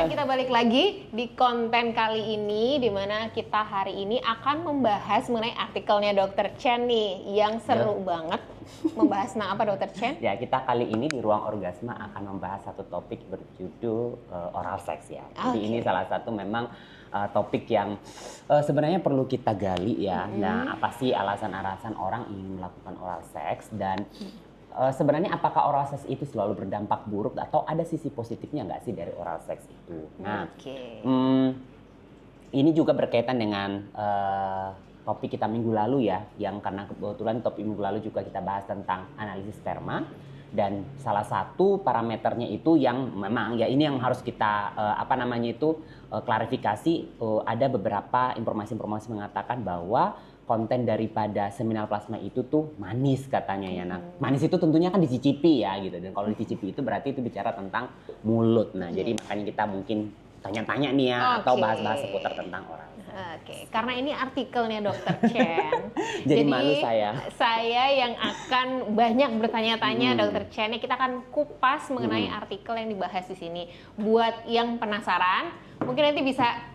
kita balik lagi di konten kali ini, di mana kita hari ini akan membahas mengenai artikelnya Dr. Chen nih, yang seru banget. Membahas tentang apa Dr. Chen? Ya, kita kali ini di Ruang Orgasma akan membahas satu topik berjudul oral sex ya. Jadi ini salah satu memang topik yang sebenarnya perlu kita gali ya. Nah, apa sih alasan-alasan orang ingin melakukan oral sex, dan sebenarnya apakah oral sex itu selalu berdampak buruk atau ada sisi positifnya nggak sih dari oral sex itu? Nah, ini juga berkaitan dengan topik kita minggu lalu ya, yang karena kebetulan topik minggu lalu juga kita bahas tentang analisis sperma, dan salah satu parameternya itu yang memang ya ini yang harus kita klarifikasi. Ada beberapa informasi-informasi mengatakan bahwa konten daripada seminal plasma itu tuh manis katanya ya. Nah, manis itu tentunya kan dicicipi ya gitu. Dan kalau dicicipi itu berarti itu bicara tentang mulut. Nah, jadi makanya kita mungkin tanya-tanya nih ya, atau bahas-bahas seputar tentang oral. Karena ini artikelnya Dr. Chen. Jadi malu saya. Saya yang akan banyak bertanya-tanya Dr. Chen. Kita akan kupas mengenai artikel yang dibahas di sini. Buat yang penasaran, mungkin nanti bisa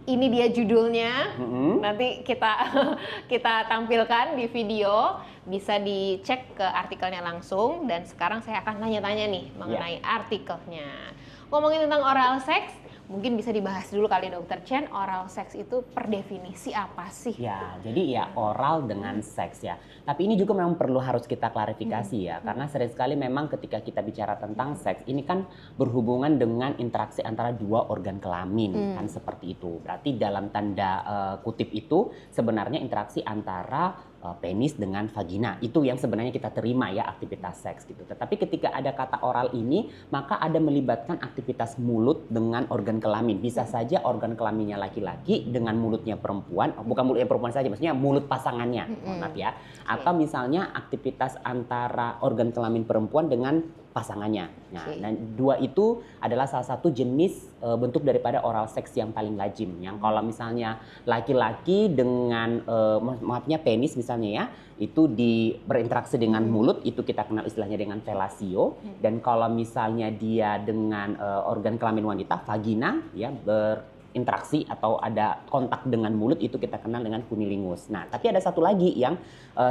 ini dia judulnya, nanti kita tampilkan di video, bisa dicek ke artikelnya langsung. Dan sekarang saya akan tanya-tanya nih mengenai artikelnya. Ngomongin tentang oral sex, mungkin bisa dibahas dulu kali Dr. Chen, oral sex itu per definisi apa sih? Ya, jadi ya oral dengan seks ya. Tapi ini juga memang perlu harus kita klarifikasi ya, karena sering sekali memang ketika kita bicara tentang seks, ini kan berhubungan dengan interaksi antara dua organ kelamin, kan seperti itu. Berarti dalam tanda kutip itu sebenarnya interaksi antara penis dengan vagina, itu yang sebenarnya kita terima ya, aktivitas seks gitu. Tetapi ketika ada kata oral ini, maka ada melibatkan aktivitas mulut dengan organ kelamin. Bisa saja organ kelaminnya laki-laki dengan mulutnya perempuan, bukan mulutnya perempuan saja, maksudnya mulut pasangannya, maaf ya. Atau misalnya aktivitas antara organ kelamin perempuan dengan pasangannya. Nah, dan dua itu adalah salah satu jenis bentuk daripada oral seks yang paling lazim. Yang kalau misalnya laki-laki dengan maafnya penis misalnya ya, itu berinteraksi dengan mulut, itu kita kenal istilahnya dengan fellatio. Dan kalau misalnya dia dengan organ kelamin wanita, vagina ya, berinteraksi atau ada kontak dengan mulut, itu kita kenal dengan cunnilingus. Nah, tapi ada satu lagi yang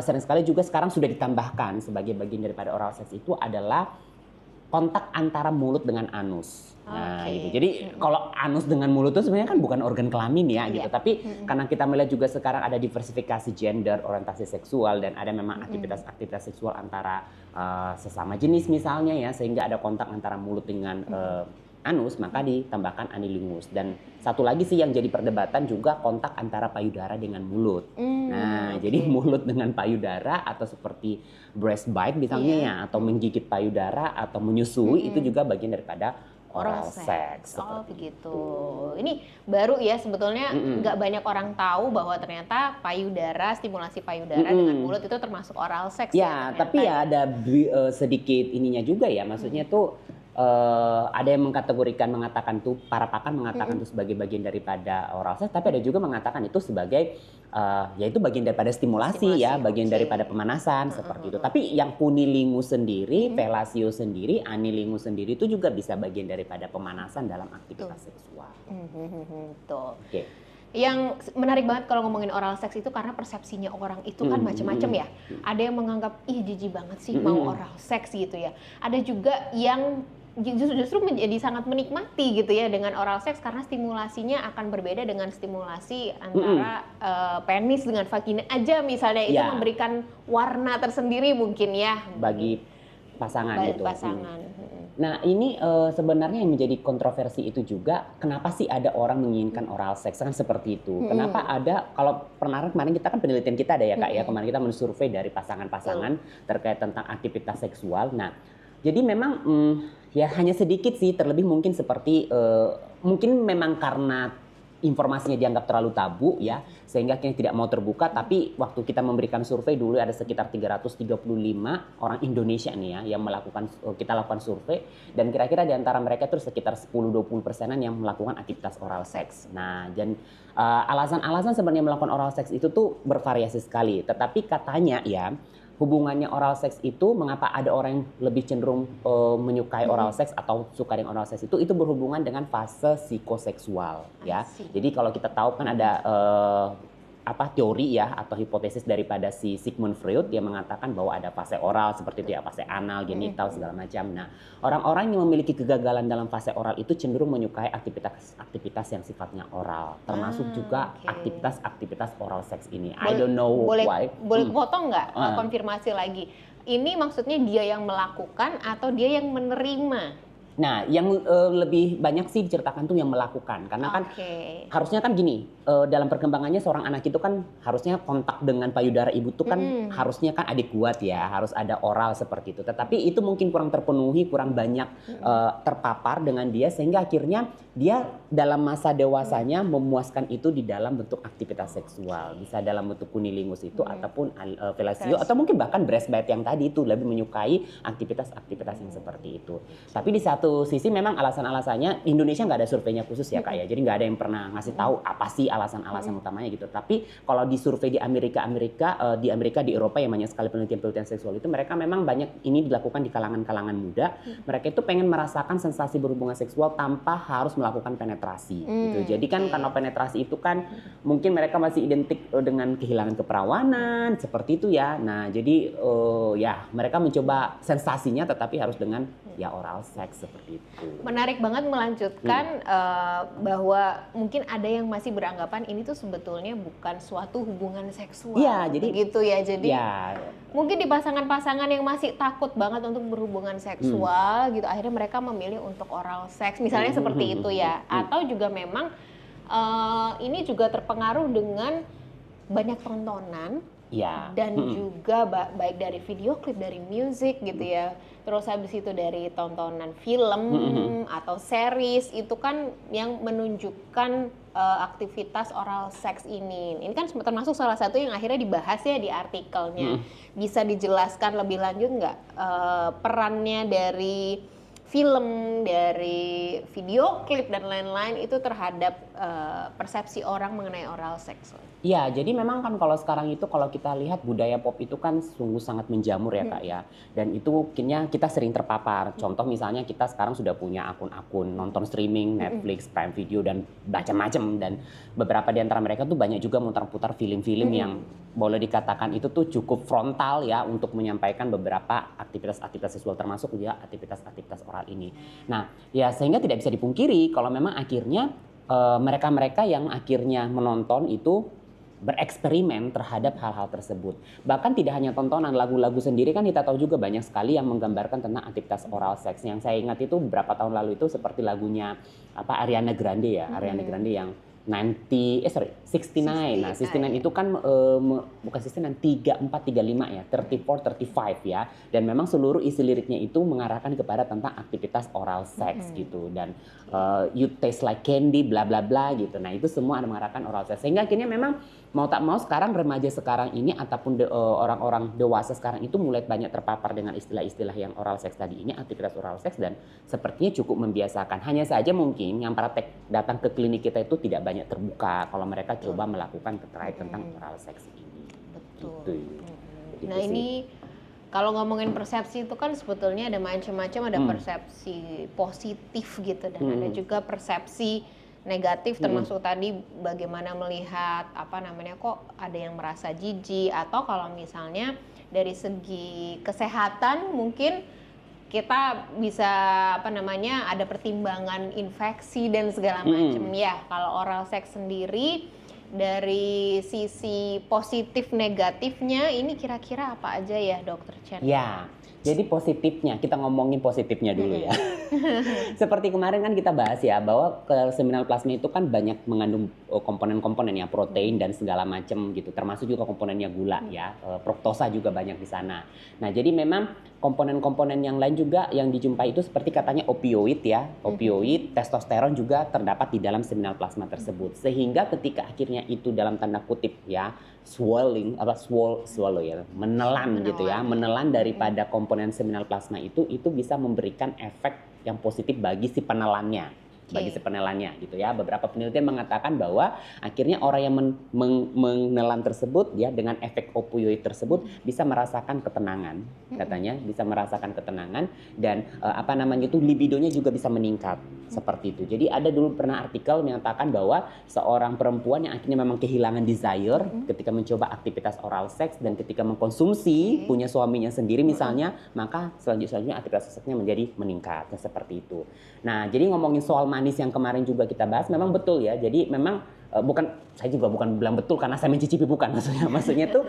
sering sekali juga sekarang sudah ditambahkan sebagai bagian daripada oral sex, itu adalah kontak antara mulut dengan anus. Nah, gitu. Jadi kalau anus dengan mulut itu sebenarnya kan bukan organ kelamin ya, gitu. Tapi karena kita melihat juga sekarang ada diversifikasi gender, orientasi seksual, dan ada memang aktivitas seksual antara sesama jenis misalnya ya, sehingga ada kontak antara mulut dengan anus, maka ditambahkan anilingus. Dan satu lagi sih yang jadi perdebatan juga kontak antara payudara dengan mulut. Jadi mulut dengan payudara, atau seperti breast bite misalnya ya, atau menggigit payudara atau menyusui, itu juga bagian daripada oral sex. Oh begitu. Ini baru ya sebetulnya, nggak banyak orang tahu bahwa ternyata payudara, stimulasi payudara dengan mulut itu termasuk oral sex. Ya, tapi ya ada sedikit ininya juga ya, maksudnya tuh ada yang mengatakan tuh, para pakar mengatakan itu sebagai bagian daripada oral sex, tapi ada juga mengatakan itu sebagai yaitu bagian daripada stimulasi ya, bagian daripada pemanasan seperti itu. Tapi yang cunnilingus sendiri, fellatio sendiri, anilingus sendiri itu juga bisa bagian daripada pemanasan dalam aktivitas seksual. Tuh. Yang menarik banget kalau ngomongin oral sex itu karena persepsinya orang itu kan macam-macam ya. Ada yang menganggap ih jijik banget sih mau oral sex gitu ya. Ada juga yang justru menjadi sangat menikmati gitu ya dengan oral sex, karena stimulasinya akan berbeda dengan stimulasi antara penis dengan vagina aja misalnya. Itu memberikan warna tersendiri mungkin ya bagi pasangan gitu. Nah, ini sebenarnya yang menjadi kontroversi itu juga, kenapa sih ada orang menginginkan oral sex kan seperti itu. Kenapa ada, kalau kemarin kita kan penelitian kita ada ya Kak ya, kemarin kita mensurvei dari pasangan-pasangan terkait tentang aktivitas seksual. Nah, jadi memang ya hanya sedikit sih, terlebih mungkin seperti mungkin memang karena informasinya dianggap terlalu tabu ya, sehingga kita tidak mau terbuka. Tapi waktu kita memberikan survei dulu, ada sekitar 335 orang Indonesia nih ya yang kita lakukan survei, dan kira-kira di antara mereka itu sekitar 10-20% yang melakukan aktivitas oral seks. Nah, dan alasan-alasan sebenarnya melakukan oral seks itu tuh bervariasi sekali, tetapi katanya ya hubungannya oral seks itu, mengapa ada orang yang lebih cenderung menyukai oral seks atau suka dengan oral seks itu berhubungan dengan fase psikoseksual ya. Asik. Jadi kalau kita tahu kan ada teori ya atau hipotesis daripada si Sigmund Freud yang mengatakan bahwa ada fase oral seperti itu ya, fase anal, genital segala macam. Nah, orang-orang yang memiliki kegagalan dalam fase oral itu cenderung menyukai aktivitas yang sifatnya oral, termasuk juga aktivitas oral seks ini. I don't know why. Boleh potong nggak konfirmasi lagi? Ini maksudnya dia yang melakukan atau dia yang menerima? Nah, yang lebih banyak sih diceritakan tuh yang melakukan, karena kan harusnya kan gini, dalam perkembangannya seorang anak itu kan harusnya kontak dengan payudara ibu tuh kan harusnya kan adekuat ya, harus ada oral seperti itu. Tetapi itu mungkin kurang terpenuhi, kurang banyak terpapar dengan dia, sehingga akhirnya dia dalam masa dewasanya memuaskan itu di dalam bentuk aktivitas seksual, bisa dalam bentuk kunilingus itu ataupun fellatio atau mungkin bahkan breastfeed yang tadi itu lebih menyukai aktivitas yang seperti itu. Tapi di satu sisi memang alasan-alasannya Indonesia nggak ada surveinya khusus ya Kak ya, jadi nggak ada yang pernah ngasih tahu apa sih alasan-alasan utamanya gitu. Tapi kalau di survei di Amerika, di Eropa yang banyak sekali penelitian-penelitian seksual itu, mereka memang banyak ini dilakukan di kalangan-kalangan muda. Mereka itu pengen merasakan sensasi berhubungan seksual tanpa harus melakukan penetrasi gitu. Jadi kan karena penetrasi itu kan mungkin mereka masih identik dengan kehilangan keperawanan seperti itu ya. Nah, jadi ya mereka mencoba sensasinya tetapi harus dengan ya oral seks seperti itu. Menarik banget melanjutkan bahwa mungkin ada yang masih beranggapan ini tuh sebetulnya bukan suatu hubungan seksual. Iya, jadi gitu ya. Jadi mungkin di pasangan-pasangan yang masih takut banget untuk berhubungan seksual gitu, akhirnya mereka memilih untuk oral seks misalnya seperti itu ya. Atau juga memang ini juga terpengaruh dengan banyak tontonan dan juga baik dari video klip, dari musik gitu ya. Terus habis itu dari tontonan film atau series itu kan yang menunjukkan aktivitas oral seks ini. Ini kan termasuk salah satu yang akhirnya dibahas ya di artikelnya. Bisa dijelaskan lebih lanjut nggak perannya dari film, dari video klip dan lain-lain itu terhadap persepsi orang mengenai oral seks? Iya, jadi memang kan kalau sekarang itu kalau kita lihat budaya pop itu kan sungguh sangat menjamur ya Kak ya. Dan itu kayaknya kita sering terpapar. Contoh misalnya kita sekarang sudah punya akun-akun nonton streaming, Netflix, Prime Video dan macam-macam. Dan beberapa di antara mereka tuh banyak juga mutar-putar film-film yang boleh dikatakan itu tuh cukup frontal ya untuk menyampaikan beberapa aktivitas-aktivitas seksual termasuk juga aktivitas-aktivitas oral ini. Nah, ya sehingga tidak bisa dipungkiri kalau memang akhirnya mereka-mereka yang akhirnya menonton itu bereksperimen terhadap hal-hal tersebut. Bahkan tidak hanya tontonan, lagu-lagu sendiri kan kita tahu juga banyak sekali yang menggambarkan tentang aktivitas oral seks. Yang saya ingat itu beberapa tahun lalu itu seperti lagunya Ariana Grande ya, Ariana Grande yang 69. Nah, 69 itu kan bukan 69, 34, 35 ya, 34, 35 ya. Dan memang seluruh isi liriknya itu mengarahkan kepada tentang aktivitas oral seks gitu. Dan you taste like candy, bla bla bla gitu. Nah, itu semua ada mengarahkan oral seks. Sehingga akhirnya memang mau tak mau sekarang remaja sekarang ini ataupun orang-orang dewasa sekarang itu mulai banyak terpapar dengan istilah-istilah yang oral seks tadi ini, aktivitas oral seks, dan sepertinya cukup membiasakan. Hanya saja mungkin yang praktek datang ke klinik kita itu tidak banyak terbuka kalau mereka coba melakukan terkait tentang oral seks ini. Betul. Gitu. Nah ini kalau ngomongin persepsi itu kan sebetulnya ada macam-macam, ada persepsi positif gitu dan ada juga persepsi negatif, termasuk tadi bagaimana melihat kok ada yang merasa jijik, atau kalau misalnya dari segi kesehatan mungkin kita bisa ada pertimbangan infeksi dan segala macam ya. Kalau oral seks sendiri dari sisi positif negatifnya ini kira-kira apa aja ya Dokter Chen? Ya, jadi positifnya, kita ngomongin positifnya dulu ya. Seperti kemarin kan kita bahas ya bahwa seminal plasma itu kan banyak mengandung komponen-komponen ya, protein dan segala macam gitu, termasuk juga komponennya gula ya, fruktosa juga banyak di sana. Nah, jadi memang komponen-komponen yang lain juga yang dijumpai itu seperti katanya opioid ya, opioid, testosteron juga terdapat di dalam seminal plasma tersebut. Sehingga ketika akhirnya itu dalam tanda kutip ya, swelling swallow ya, menelan gitu ya, menelan daripada komponen seminal plasma itu bisa memberikan efek yang positif bagi si penelannya. bagi si penelannya gitu ya. Beberapa penelitian mengatakan bahwa akhirnya orang yang menelan tersebut ya dengan efek opioid tersebut bisa merasakan ketenangan, katanya bisa merasakan ketenangan dan itu libidonya juga bisa meningkat seperti itu. Jadi ada dulu pernah artikel menyatakan bahwa seorang perempuan yang akhirnya memang kehilangan desire ketika mencoba aktivitas oral seks dan ketika mengkonsumsi punya suaminya sendiri misalnya, maka selanjutnya aktivitas seksnya menjadi meningkat seperti itu. Nah, jadi ngomongin soal manis yang kemarin juga kita bahas, memang betul ya. Jadi memang saya juga bukan bilang betul karena saya mencicipi, bukan maksudnya tuh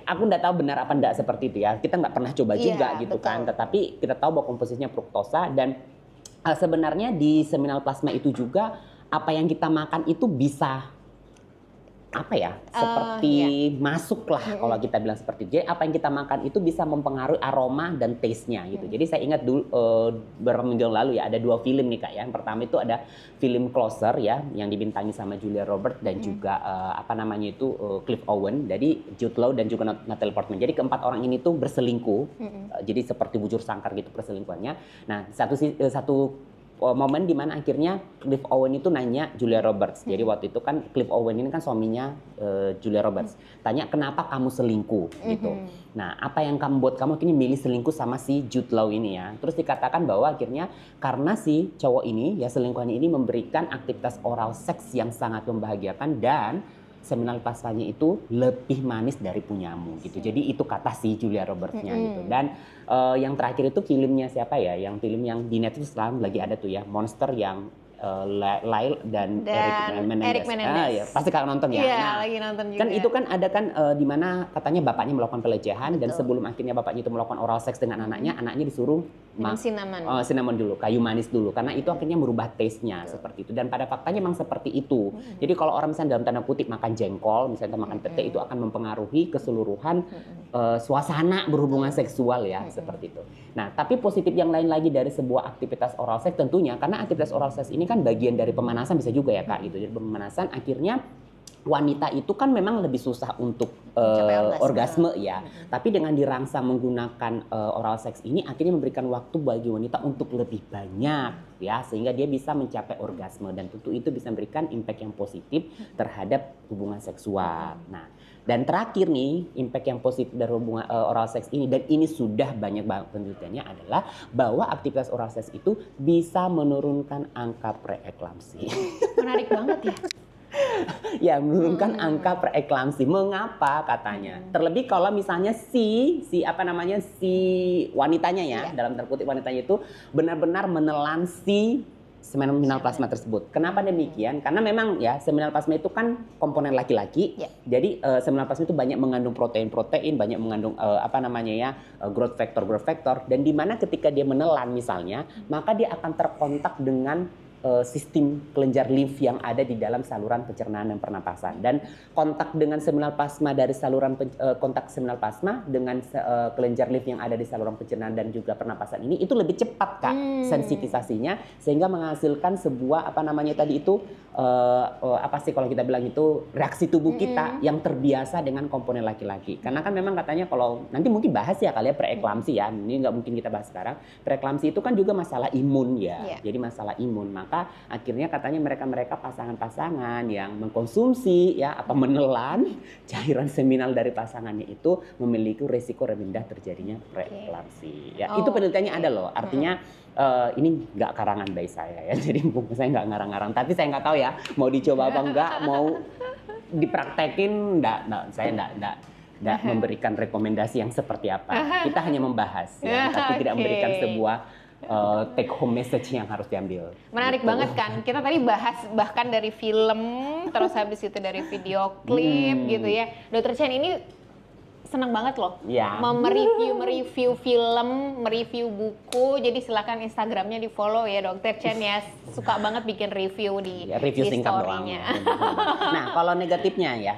aku nggak tahu benar apa enggak seperti itu ya, kita nggak pernah coba juga gitu betul. kan, tetapi kita tahu bahwa komposisinya fruktosa dan sebenarnya di seminal plasma itu juga apa yang kita makan itu bisa seperti masuk lah kalau kita bilang seperti itu. Jadi apa yang kita makan itu bisa mempengaruhi aroma dan taste-nya gitu. Jadi saya ingat dulu beberapa minggu yang lalu ya ada 2 film nih Kak ya. Yang pertama itu ada film Closer ya yang dibintangi sama Julia Roberts dan juga Cliff Owen. Jadi Jude Law dan juga Natalie Portman. Jadi keempat orang ini tuh berselingkuh. Jadi seperti bujur sangkar gitu perselingkuhannya. Nah, satu momen di mana akhirnya Cliff Owen itu nanya Julia Roberts. Jadi waktu itu kan Cliff Owen ini kan suaminya Julia Roberts. Tanya kenapa kamu selingkuh gitu. Nah, apa yang buat kamu akhirnya milih selingkuh sama si Jude Law ini ya. Terus dikatakan bahwa akhirnya karena si cowok ini ya selingkuhannya ini memberikan aktivitas oral seks yang sangat membahagiakan dan seminal plasmanya itu lebih manis dari punyamu gitu. Jadi itu kata si Julia Roberts-nya gitu. Dan yang terakhir itu filmnya siapa ya? Yang film yang di Netflix sekarang lagi ada tuh ya, Monster yang Lyle dan Eric Menendez. Ya, pasti kalian nonton ya. Iya, lagi nonton juga. Kan itu kan ada kan di mana katanya bapaknya melakukan pelecehan dan sebelum akhirnya bapaknya itu melakukan oral seks dengan anaknya disuruh cinnamon dulu, kayu manis dulu karena itu akhirnya merubah taste-nya seperti itu dan pada faktanya memang seperti itu. Jadi kalau orang misalnya dalam tanda kutip makan jengkol, misalnya makan pete itu akan mempengaruhi keseluruhan suasana berhubungan seksual ya seperti itu. Nah, tapi positif yang lain lagi dari sebuah aktivitas oral seks tentunya karena aktivitas oral seks ini kan bagian dari pemanasan bisa juga ya Kak gitu. Jadi pemanasan akhirnya wanita itu kan memang lebih susah untuk orgasme ya. Tapi dengan dirangsang menggunakan oral seks ini akhirnya memberikan waktu bagi wanita untuk lebih banyak ya sehingga dia bisa mencapai orgasme dan tentu itu bisa memberikan impact yang positif terhadap hubungan seksual. Nah, dan terakhir nih impact yang positif dari hubungan oral seks ini dan ini sudah banyak banget penelitiannya adalah bahwa aktivitas oral seks itu bisa menurunkan angka preeklamsi. Menarik banget ya. Ya, menurunkan angka preeklamsi. Mengapa katanya? Terlebih kalau misalnya si wanitanya ya, dalam terkutip wanitanya itu benar-benar menelan si seminal plasma tersebut. Kenapa demikian? Karena memang ya seminal plasma itu kan komponen laki-laki. Jadi seminal plasma itu banyak mengandung protein-protein, banyak mengandung growth factor dan di mana ketika dia menelan misalnya, maka dia akan terkontak dengan sistem kelenjar limf yang ada di dalam saluran pencernaan dan pernapasan dan kontak dengan seminal plasma dari kontak seminal plasma dengan kelenjar limf yang ada di saluran pencernaan dan juga pernapasan ini itu lebih cepat Kak sensitisasinya sehingga menghasilkan sebuah kalau kita bilang itu reaksi tubuh kita yang terbiasa dengan komponen laki-laki karena kan memang katanya kalau nanti mungkin bahas ya kali ya preeklamsi ya ini nggak mungkin kita bahas sekarang preeklamsi itu kan juga masalah imun ya jadi masalah imun maka akhirnya katanya mereka pasangan-pasangan yang mengkonsumsi ya atau menelan cairan seminal dari pasangannya itu memiliki risiko rendah terjadinya preeklamsi. Ya, itu penelitiannya ada loh. Artinya ini nggak karangan dari saya ya. Jadi saya nggak ngarang-ngarang. Tapi saya nggak tahu ya mau dicoba apa enggak, mau dipraktekin saya enggak memberikan rekomendasi yang seperti apa. Kita hanya membahas ya, tapi tidak memberikan sebuah take home message yang harus diambil. Menarik banget kan. Kita tadi bahas bahkan dari film, terus habis itu dari video klip gitu ya. Dr. Chen ini senang banget loh mereview film, mereview buku. Jadi silakan Instagramnya di follow ya Dr. Chen ya. Suka banget bikin review di story-nya. Nah kalau negatifnya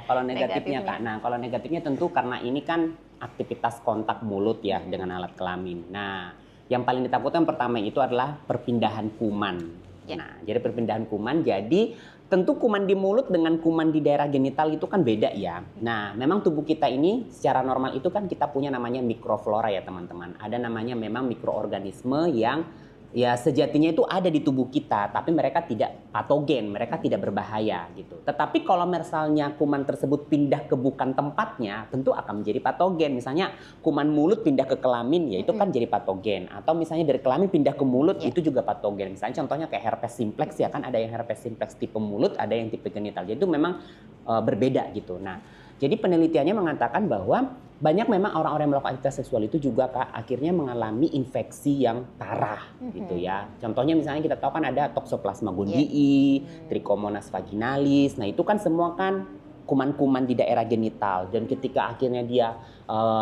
Kak. Nah kalau negatifnya tentu karena ini kan aktivitas kontak mulut ya dengan alat kelamin. Nah yang paling ditakutkan pertama itu adalah perpindahan kuman. Nah, jadi perpindahan kuman. Jadi tentu kuman di mulut dengan kuman di daerah genital itu kan beda ya. Nah, memang tubuh kita ini secara normal itu kan kita punya namanya mikroflora ya teman-teman. Ada namanya memang mikroorganisme yang ya sejatinya itu ada di tubuh kita, tapi mereka tidak patogen, mereka tidak berbahaya gitu. Tetapi kalau misalnya kuman tersebut pindah ke bukan tempatnya, tentu akan menjadi patogen. Misalnya kuman mulut pindah ke kelamin, ya itu kan jadi patogen. Atau misalnya dari kelamin pindah ke mulut, itu juga patogen. Misalnya contohnya kayak herpes simplex ya kan, ada yang herpes simplex tipe mulut, ada yang tipe genital. Jadi itu memang berbeda gitu. Nah, jadi penelitiannya mengatakan bahwa banyak memang orang-orang yang melakukan aktivitas seksual itu juga Kak, akhirnya mengalami infeksi yang parah gitu ya. Contohnya misalnya kita tahu kan ada Toxoplasma gondii, Trichomonas vaginalis. Nah itu kan semua kan kuman-kuman di daerah genital. Dan ketika akhirnya dia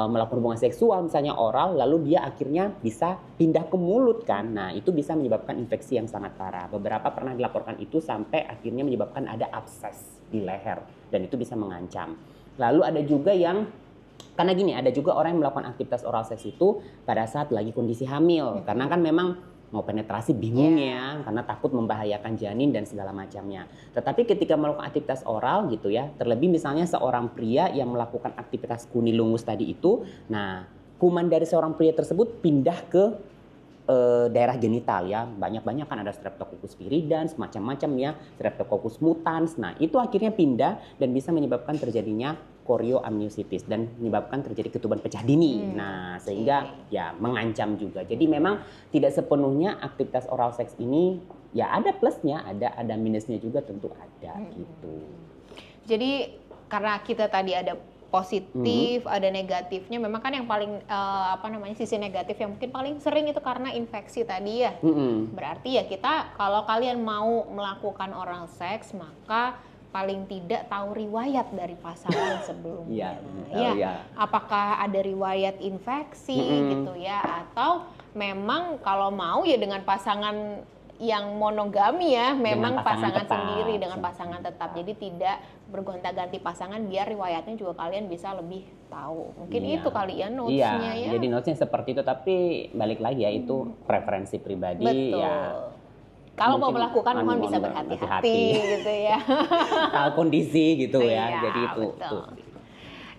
melakukan hubungan seksual misalnya oral, lalu dia akhirnya bisa pindah ke mulut kan. Nah itu bisa menyebabkan infeksi yang sangat parah. Beberapa pernah dilaporkan itu sampai akhirnya menyebabkan ada abses di leher. Dan itu bisa mengancam. Lalu ada juga yang karena gini, ada juga orang yang melakukan aktivitas oral seks itu pada saat lagi kondisi hamil. Karena kan memang mau penetrasi bingung ya, karena takut membahayakan janin dan segala macamnya. Tetapi ketika melakukan aktivitas oral gitu ya, terlebih misalnya seorang pria yang melakukan aktivitas kunilungus tadi itu, nah kuman dari seorang pria tersebut pindah ke daerah genital ya, banyak-banyak kan ada Streptococcus viridans, macam-macam ya, Streptococcus mutans. Nah itu akhirnya pindah dan bisa menyebabkan terjadinya chorioamniositis dan menyebabkan terjadi ketuban pecah dini. Nah sehingga ya mengancam juga. Jadi memang tidak sepenuhnya aktivitas oral seks ini ya ada plusnya, ada minusnya juga tentu ada gitu. Jadi karena kita tadi ada positif, ada negatifnya. Memang kan yang paling sisi negatif yang mungkin paling sering itu karena infeksi tadi ya. Berarti ya kita kalau kalian mau melakukan oral seks maka paling tidak tahu riwayat dari pasangan sebelumnya. Apakah ada riwayat infeksi gitu ya, atau memang kalau mau ya dengan pasangan yang monogami ya, memang pasangan sendiri dengan pasangan tetap. Jadi tidak bergonta-ganti pasangan biar riwayatnya juga kalian bisa lebih tahu. Mungkin itu kali ya notes-nya ya. Jadi notes-nya seperti itu, tapi balik lagi ya itu preferensi pribadi. Betul. Ya. Kalau mau melakukan mohon bisa berhati-hati gitu ya. Tahu kondisi gitu ya. Jadi itu.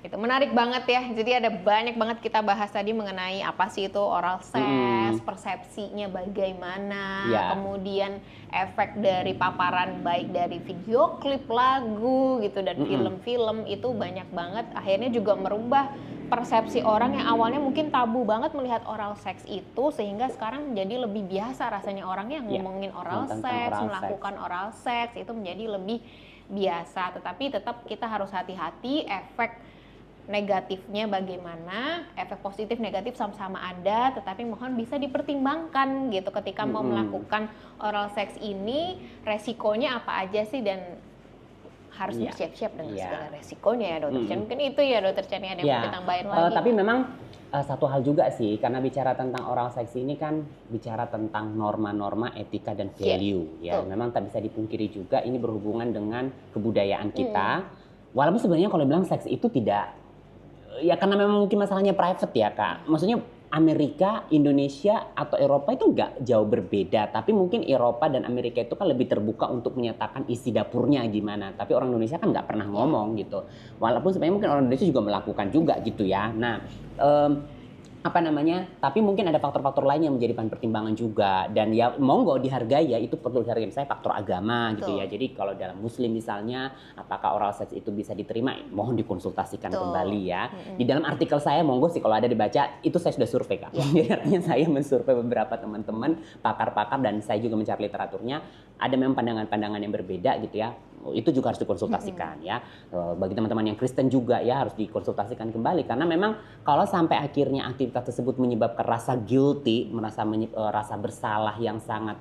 Itu menarik banget ya. Jadi ada banyak banget kita bahas tadi mengenai apa sih itu oral sex, persepsinya bagaimana, kemudian efek dari paparan baik dari video klip, lagu gitu dan film-film itu banyak banget. Akhirnya juga merubah persepsi orang yang awalnya mungkin tabu banget melihat oral seks itu, sehingga sekarang menjadi lebih biasa rasanya orang yang ngomongin oral seks, melakukan oral seks itu menjadi lebih biasa. Tetapi tetap kita harus hati-hati, efek negatifnya bagaimana, efek positif negatif sama-sama ada, tetapi mohon bisa dipertimbangkan gitu ketika mau melakukan oral seks ini, resikonya apa aja sih, dan harus bersiap-siap dengan segala resikonya ya Dokter Chen. Mungkin itu ya Dokter Chen yang mau ditambahin lagi. Tapi memang satu hal juga sih, karena bicara tentang oral seks ini kan bicara tentang norma-norma etika dan value ya. Memang tak bisa dipungkiri juga ini berhubungan dengan kebudayaan kita. Walaupun sebenarnya kalau bilang seks itu tidak, ya karena memang mungkin masalahnya private ya Kak. Maksudnya Amerika, Indonesia, atau Eropa itu nggak jauh berbeda. Tapi mungkin Eropa dan Amerika itu kan lebih terbuka untuk menyatakan isi dapurnya gimana. Tapi orang Indonesia kan nggak pernah ngomong gitu. Walaupun sebenarnya mungkin orang Indonesia juga melakukan juga gitu ya. Nah, tapi mungkin ada faktor-faktor lain yang menjadi bahan pertimbangan juga, dan ya monggo dihargai ya, itu perlu dihargai, misalnya faktor agama gitu ya. Jadi kalau dalam muslim misalnya apakah oral seks itu bisa diterima, mohon dikonsultasikan kembali ya. Di dalam artikel saya monggo sih kalau ada dibaca, itu saya sudah survei Kak. Jadi artinya saya mensurvei beberapa teman-teman pakar-pakar dan saya juga mencari literaturnya, ada memang pandangan-pandangan yang berbeda gitu ya. Itu juga harus dikonsultasikan ya. Bagi teman-teman yang Kristen juga ya harus dikonsultasikan kembali, karena memang kalau sampai akhirnya aktivitas tersebut menyebabkan rasa guilty, rasa bersalah yang sangat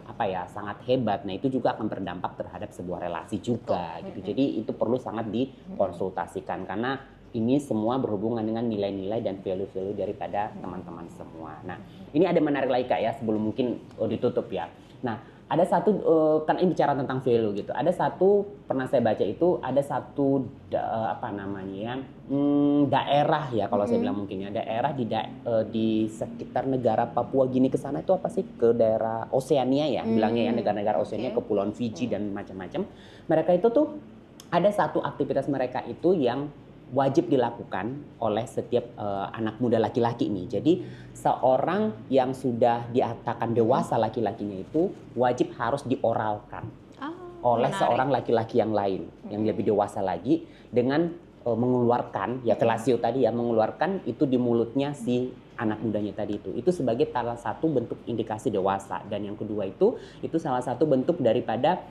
sangat hebat, nah itu juga akan berdampak terhadap sebuah relasi juga gitu. Jadi itu perlu sangat dikonsultasikan, karena ini semua berhubungan dengan nilai-nilai dan value-value daripada teman-teman semua. Nah, ini ada menarik lagi Kak ya, sebelum mungkin ditutup ya. Nah, ada satu, kan ini bicara tentang value gitu. Ada satu, pernah saya baca itu, ada satu daerah ya kalau saya bilang mungkin ya, daerah di sekitar negara Papua Gini ke sana itu apa sih, ke daerah Oseania ya, bilangnya ya, negara-negara Oseania, Kepulauan Fiji dan macam-macam. Mereka itu tuh ada satu aktivitas mereka itu yang wajib dilakukan oleh setiap anak muda laki-laki nih. Jadi seorang yang sudah diatakan dewasa laki-lakinya itu wajib harus dioralkan oleh menarik. seorang laki-laki yang lain yang lebih dewasa lagi dengan mengeluarkan ya felasio tadi ya, mengeluarkan itu di mulutnya si anak mudanya tadi itu sebagai salah satu bentuk indikasi dewasa. Dan yang kedua itu salah satu bentuk daripada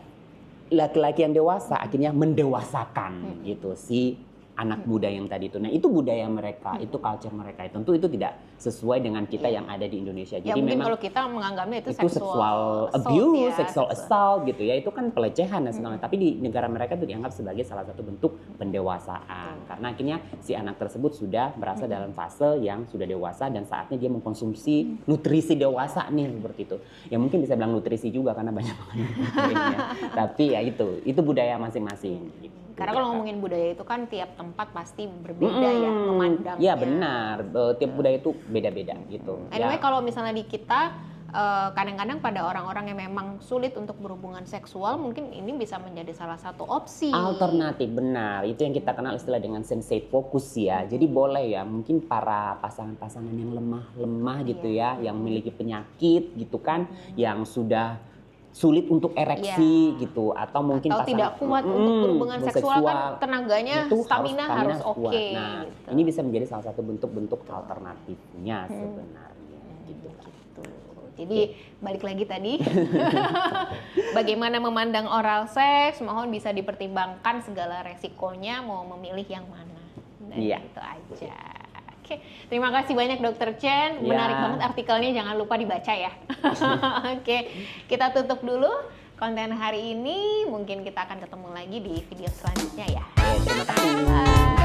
laki-laki yang dewasa akhirnya mendewasakan gitu si anak muda yang tadi itu. Nah, itu budaya mereka, itu culture mereka. Tentu itu tidak sesuai dengan kita yang ada di Indonesia. Ya Jadi mungkin memang kalau kita menganggapnya itu sexual assault abuse, ya, sexual assault gitu ya. Itu kan pelecehan dan segala. Tapi di negara mereka itu dianggap sebagai salah satu bentuk pendewasaan. Karena akhirnya si anak tersebut sudah berasa dalam fase yang sudah dewasa dan saatnya dia mengkonsumsi nutrisi dewasa nih seperti itu. Ya mungkin bisa bilang nutrisi juga karena banyak banget proteinnya. Tapi ya itu budaya masing-masing gitu. Karena kalau ngomongin budaya itu kan tiap tempat pasti berbeda ya memandangnya. Iya benar, tiap budaya itu beda-beda gitu. Anyway, kalau misalnya di kita kadang-kadang pada orang-orang yang memang sulit untuk berhubungan seksual, mungkin ini bisa menjadi salah satu opsi. Alternatif, benar. Itu yang kita kenal istilah dengan sensate focus ya. Jadi boleh ya, mungkin para pasangan-pasangan yang lemah gitu ya, yang memiliki penyakit gitu kan, yang sudah sulit untuk ereksi gitu, atau mungkin atau tidak kuat untuk berhubungan seksual kan tenaganya, itu stamina harus kuat. oke. Nah, gitu. ini bisa menjadi salah satu bentuk-bentuk alternatifnya sebenarnya gitu. Jadi balik lagi tadi, bagaimana memandang oral seks, mohon bisa dipertimbangkan segala resikonya, mau memilih yang mana. Dan gitu aja. Oke, terima kasih banyak Dokter Chen. Menarik banget artikelnya, jangan lupa dibaca ya. Oke, kita tutup dulu konten hari ini. Mungkin kita akan ketemu lagi di video selanjutnya ya. Terima kasih.